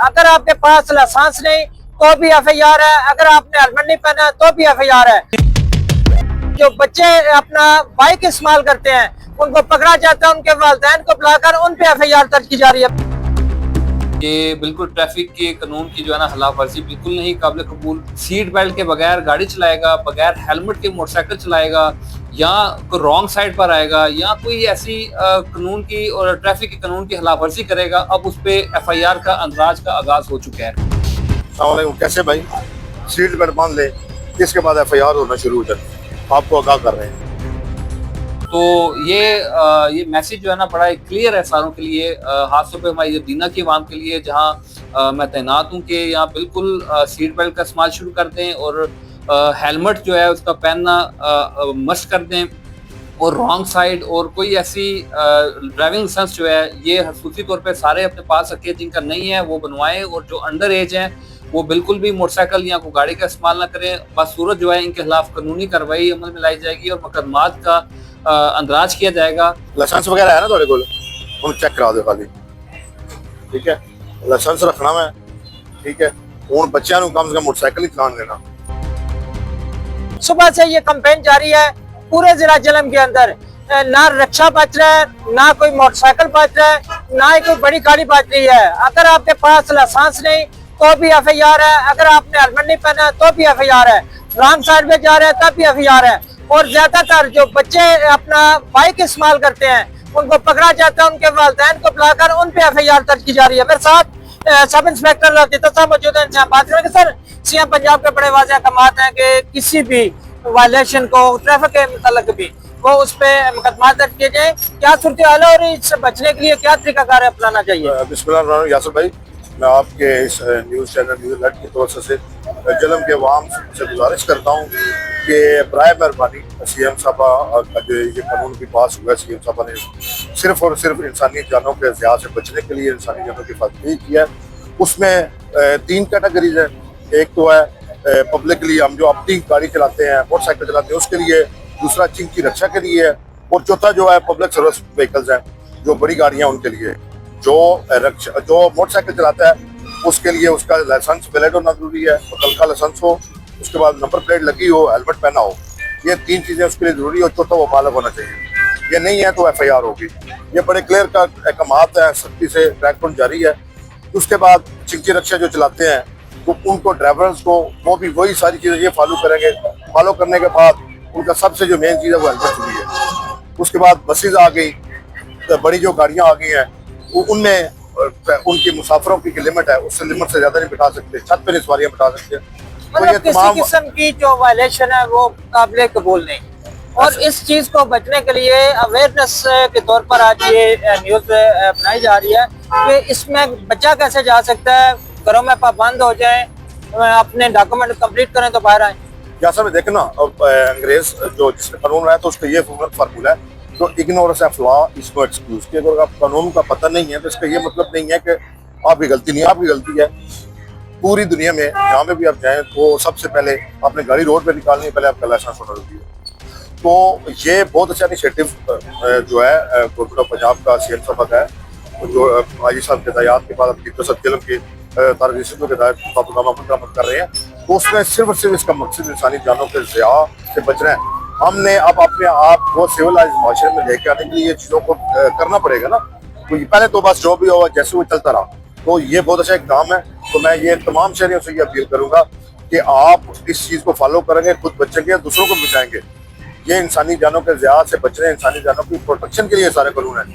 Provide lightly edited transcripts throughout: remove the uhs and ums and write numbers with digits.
अगर आपके पास लाइसेंस नहीं तो भी FIR है, अगर आपने हेलमेट नहीं पहना तो भी FIR है। जो बच्चे अपना बाइक इस्तेमाल करते हैं उनको पकड़ा जाता है, उनके वालिदैन को बुलाकर उन पे FIR दर्ज की जा रही है। ये बिल्कुल ट्रैफिक के कानून की जो है ना खिलाफ वर्जी बिल्कुल नहीं काबिल कबूल। सीट बेल्ट के बगैर गाड़ी चलाएगा, बगैर हेलमेट के मोटरसाइकिल चलाएगा, या कोई रॉन्ग साइड पर आएगा, या कोई ऐसी कानून की और ट्रैफिक के कानून की खिलाफ वर्जी करेगा, अब उस पे FIR का अंदराज का आगाज हो चुका है। कैसे भाई सीट बेल्ट बांध ले, इसके बाद FIR होना शुरू हो जाए, आपको आगाह कर रहे हैं। तो ये मैसेज जो है ना बड़ा क्लियर है सारों के लिए, खासतौर पे हमारी दीना की आवाम के लिए, जहां मैं तैनात हूं कि यहाँ बिल्कुल सीट बेल्ट का इस्तेमाल शुरू कर दें और हेलमेट जो है उसका पहनना मस्ट कर दें, और रॉन्ग साइड और कोई ऐसी ड्राइविंग लाइसेंस जो है ये खसूसी तौर पे सारे अपने पास रखें, जिनका नहीं है वो बनवाएं, और जो अंडर एज हैं वो बिल्कुल भी मोटरसाइकिल या कोई गाड़ी का इस्तेमाल ना करें। बस सूरत जो है इनके खिलाफ कानूनी कार्रवाई अमल में लाई जाएगी और मुकदमात का अंदराज किया जाएगा। लाइसेंस वगैरह है ना थोड़े को, हम चेक करा दो खाली, ठीक है, लाइसेंस रखना मैं, ठीक है, उन बच्चों को कम से कम मोटरसाइकिल ही चलाने देना। सुबह से ये कैंपेन जारी है पूरे जिला जलम के अंदर, ना रिक्शा बच रहा है, ना कोई मोटरसाइकिल बच रहा है, ना ही कोई बड़ी गाड़ी बच रही है। अगर आपके पास लाइसेंस नहीं तो भी FIR है, अगर आपने हेलमेट नहीं पहना तो भी FIR है, रॉन्ग साइड में जा रहे हैं तब भी FIR है। और ज्यादातर जो बच्चे अपना बाइक इस्तेमाल करते हैं उनको पकड़ा जाता है, उनके वालिदैन को बुलाकर उन पे FIR दर्ज की जा रही है। मेरे साथ सब इंस्पेक्टर लतीफा साहब मौजूद हैं, इनसे हम बात करेंगे। सर, CM पंजाब के बड़े वाज़ेह अहकामात हैं कि किसी भी वायलेशन को ट्रैफिक के मुताल्लिक भी वो उस पे मुकदमा दर्ज किए जाए, क्या सूरत हाल है और इससे बचने के लिए क्या तरीकाकार अपनाना चाहिए? बिस्मिल्लाह यासर भाई, मैं आपके इस न्यूज़ चैनल न्यूज़ अलर्ट की तरफ से जलम के अवाम से गुजारिश करता हूँ कि बराए मेहरबानी CM साहबा का जो ये कानून भी पास हुआ है, CM साहबा ने सिर्फ और सिर्फ इंसानी जानों के ज़िया से बचने के लिए इंसानी जानों की हिफाजत किया है। उसमें 3 कैटेगरीज है। एक तो है पब्लिकली, हम जो अपनी गाड़ी चलाते हैं, मोटरसाइकिल चलाते हैं, उसके लिए, दूसरा चिंक की रक्षा के लिए, और चौथा जो है पब्लिक सर्विस व्हीकल्स हैं, जो बड़ी गाड़ियाँ उनके लिए। जो मोटरसाइकिल चलाता है उसके लिए उसका लाइसेंस वैलिड होना जरूरी है, मुतल्लिका लाइसेंस हो, उसके बाद नंबर प्लेट लगी हो, हेलमेट पहना हो, ये 3 चीजें उसके लिए जरूरी हो। चौथा वो बालग होना चाहिए, ये नहीं है तो FIR होगी। ये बड़े क्लियर का अहकामात है, सख्ती से ट्रैक पर जारी है। उसके बाद चिंकी रक्षा जो चलाते हैं तो उनको, ड्राइवर्स को, वो भी वही सारी चीजें ये फॉलो करेंगे। फॉलो करने के बाद उनका सबसे जो मेन चीज है वो हेलमेट जरूरी है। उसके बाद बसेज आ गई, बड़ी जो गाड़ियाँ आ गई हैं उनमें उनकी मुसाफिरों की लिमिट है, उससे लिमिट से ज्यादा नहीं बिठा सकते, छत पे नहीं सवारियां बिठा सकते। तो ये किसी किस्म की जो वायलेशन है वो काबिल कबूल नहीं, और इस चीज को बचने के लिए अवेयरनेस के तौर पर आज ये न्यूज बनाई जा रही है कि इसमें बच्चा कैसे जा सकता है, घरों में पाबंद हो जाए, अपने डॉक्यूमेंट कंप्लीट करें तो बाहर आए। जैसा मैं देखना, अब अंग्रेज जो जिसने कानून है तो उसका ये फार्मूला है, तो ignorance of law is no excuse, कि अगर आप कानून का पता नहीं है तो इसका ये मतलब नहीं है कि आपकी गलती नहीं है, आपकी गलती है। पूरी दुनिया में जहाँ पे भी आप जाएं तो सबसे पहले आपने गाड़ी रोड पे निकालनी है, पहले आपका लाइसेंस होना जरूरी है। तो ये बहुत अच्छा इनिशिएटिव जो है गवर्नमेंट ऑफ पंजाब का, CM साहब का है, जो आजी साहब के हिदायत के बाद अपनी जलम के तारजीशों के हिदायत कर रहे हैं। तो उसमें सिर्फ और सिर्फ इसका मकसद इंसानी जानों के ज़िया से बचना है। हमने अब अपने आप को सिविलाइज माशरे में लेके आने के लिए चीज़ों को करना पड़ेगा ना। तो पहले तो बस जो भी होगा जैसे वो चलता रहा, तो ये बहुत अच्छा इक़दाम है। तो मैं ये तमाम शहरियों से ये अपील करूंगा कि आप इस चीज़ को फॉलो करेंगे, खुद बचेंगे, दूसरों को बचाएंगे। ये इंसानी जानों के ज़िया से बचने, इंसानी जानों की प्रोटेक्शन के लिए सारे कानून हैं।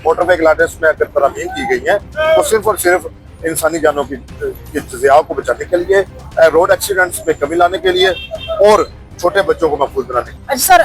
मोटर व्हीकल लाइसेंस में अगर तरमीम की गई है तो सिर्फ और सिर्फ इंसानी जानों की ज़िया को बचाने के लिए, रोड एक्सीडेंट्स में कमी लाने के लिए, और छोटे बच्चों को महफूज बनाने। अच्छा सर,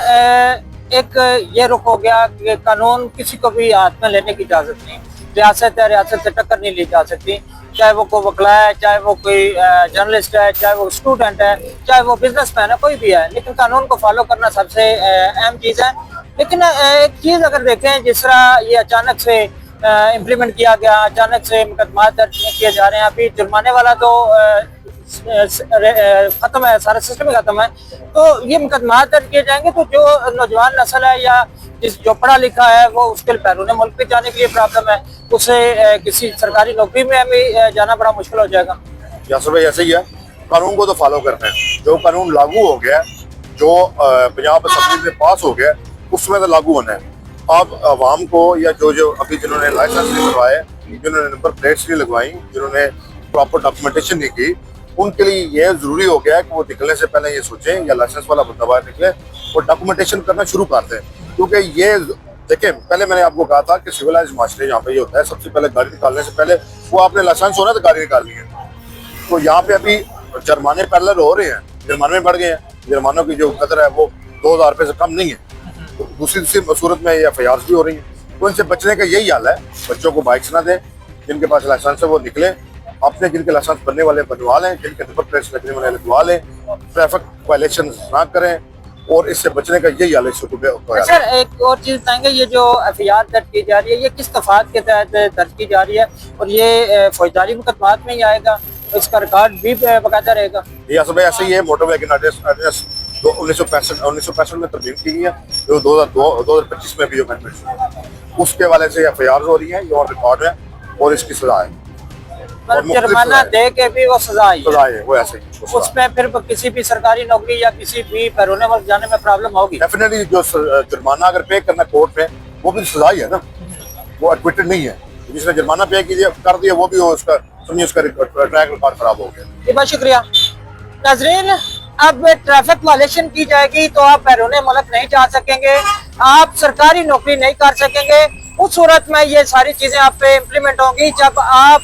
एक ये रुख हो गया कि कानून किसी को भी हाथ में लेने की इजाजत नहीं, रियासत है, रियासत से टक्कर नहीं ली जा सकती, चाहे वो कोई वकला है, चाहे वो कोई जर्नलिस्ट है, चाहे वो स्टूडेंट है, चाहे वो बिजनेसमैन है, कोई भी है, लेकिन कानून को फॉलो करना सबसे अहम चीज़ है। लेकिन एक चीज़ अगर देखें, जिस तरह ये अचानक से इम्प्लीमेंट किया गया, अचानक से मुकदमा दर्ज किए जा रहे हैं, अभी जुर्माने वाला तो खत्म है, सारा सिस्टम ही खत्म है। तो ये मुकदमा दर्ज किए जाएंगे तो जो नौजवान नस्ल है या जो पढ़ा लिखा है वो उसके बैरून मुल्क पे जाने के लिए प्रॉब्लम है, उसे किसी सरकारी नौकरी में भी जाना बड़ा मुश्किल हो जाएगा। यासर भाई ऐसे ही है, कानून को तो फॉलो करना है। जो कानून लागू हो गया, जो पंजाब असेंबली में पास हो गया, उसमें तो लागू होना है। अब आवाम को या जो अभी जिन्होंने लाइसेंस नहीं बनवाए, जिन्होंने नंबर प्लेट्स नहीं लगवाई, जिन्होंने प्रॉपर डॉक्यूमेंटेशन नहीं की, उनके लिए ये जरूरी हो गया है कि वो निकलने से पहले ये सोचें, या लाइसेंस वाला बंदा बाहर निकले वो डॉक्यूमेंटेशन करना शुरू कर दें। क्योंकि ये देखें, पहले मैंने आपको कहा था कि सिविलाइज माशरे यहाँ पे ये होता है, सबसे पहले गाड़ी निकालने से पहले वो आपने लाइसेंस होना तो गाड़ी निकालनी है। तो यहाँ पे अभी जुर्माने पैरेलल हो रहे हैं, जुर्माने बढ़ गए हैं, जुर्मानों की जो कदर है वो 2000 रुपये से कम नहीं है। तो दूसरी सूरत में ये FIR भी हो रही है। तो इनसे बचने का यही हाल है, बच्चों को बाइक्स ना दें, जिनके पास लाइसेंस है वो निकले, अपने जिनके लाइसेंस बनने वाले बनवा लें, जिनके नंबर प्लेट्स लगने वाले लगवा लें, ट्रैफिक वायलेशन ना करें, और इससे बचने का यही हाल है। सर एक और चीज बताएंगे, ये जो FIR दर्ज की जा रही है ये किस दफात के तहत दर्ज की जा रही है, और ये फौजदारी मुकदमात में ही आएगा, इसका रिकॉर्ड भी बकायदा रहेगा? ये असल में ऐसे ही है, मोटर व्हीकल ऑर्डिनेंस 1965 में तरमीम की गई है, जो 2025 में भी अमेंडमेंट, उसके वाले से FIR हो रही है, ये और रिकॉर्ड है और इसकी सजा है। जुर्माना दे के भी वो सजा है वो ऐसे ही। उसमें फिर किसी भी सरकारी नौकरी या किसी भी बैरून मुल्क जाने में प्रॉब्लम होगी? डेफिनेटली जो जुर्माना अगर पे करना कोर्ट में, वो भी सजा ही है ना, वो एडमिटेड नहीं है। जिसने जुर्माना पे कर दिया वो भी उसका समझिए उसका ट्रैक रिकॉर्ड खराब हो गया। बहुत शुक्रिया नाजरीन। अब ट्रैफिक वायलेशन की जाएगी तो आप बैरून मुल्क नहीं जा सकेंगे, आप सरकारी नौकरी नहीं कर सकेंगे। उस सूरत में ये सारी चीजें आप पे इम्प्लीमेंट होंगी जब आप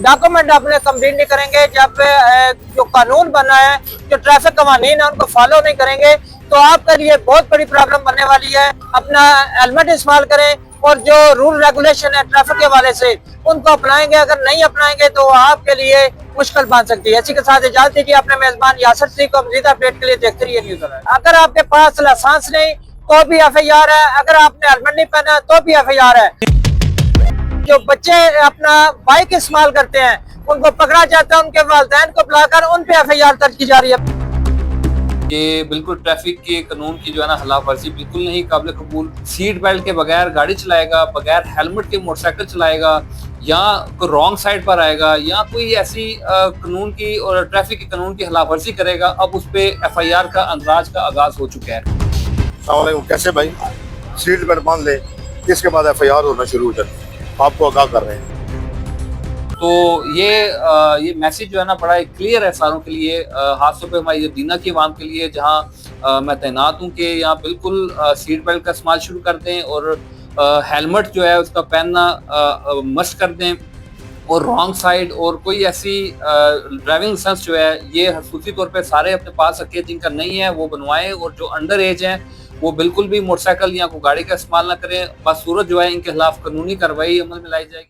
डॉक्यूमेंट अपने कंप्लीट नहीं करेंगे, जब जो कानून बना है, जो ट्रैफिक कवानीन है उनको फॉलो नहीं करेंगे, तो आपके लिए बहुत बड़ी प्रॉब्लम बनने वाली है। अपना हेलमेट इस्तेमाल करें और जो रूल रेगुलेशन है ट्रैफिक के वाले से उनको अपनाएंगे। अगर नहीं अपनाएंगे तो आपके लिए मुश्किल बन सकती है। इसी के साथ इजाजत दीजिए, अपने मेजबान यासर सिंह को मजीद अपडेट के लिए देखते रहिए न्यूज़ ऑनलाइन। अगर आपके पास लाइसेंस नहीं तो भी FIR है, अगर आपने हेलमेट नहीं पहना तो भी FIR है। जो बच्चे अपना बाइक इस्तेमाल करते हैं उनको पकड़ा जाता है, उनके वालिदैन को बुलाकर उन पे FIR दर्ज की जा रही है। ये बिल्कुल ट्रैफिक के कानून की जो है ना खिलाफ वर्जी बिल्कुल नहीं काबिल कबूल। सीट बेल्ट के बगैर गाड़ी चलाएगा, बगैर हेलमेट के मोटरसाइकिल चलाएगा, या कोई रॉन्ग साइड पर आएगा, या कोई ऐसी कानून की और ट्रैफिक के कानून की खिलाफ वर्जी करेगा, अब उस पे FIR का अंदाज का आगाज हो चुका है। कैसे भाई, सीट बेल्ट बांध ले, इसके बाद FIR होना शुरू हो जाती है, आपको आगाह कर रहे हैं। तो ये मैसेज जो है ना बड़ा क्लियर है सारों के लिए, खासतौर पे हमारी दीना की आवाम के लिए, जहां मैं तैनात हूं कि यहाँ बिल्कुल सीट बेल्ट का इस्तेमाल शुरू कर दें और हेलमेट जो है उसका पहनना मस्ट कर दें, और रॉन्ग साइड और कोई ऐसी ड्राइविंग लाइसेंस जो है ये खसूसी तौर पे सारे अपने पास रखें, जिनका नहीं है वो बनवाएं, और जो अंडर एज हैं वो बिल्कुल भी मोटरसाइकिल या कोई गाड़ी का इस्तेमाल ना करें। बस सूरत जो है इनके खिलाफ कानूनी कार्रवाई अमल में लाई जाएगी।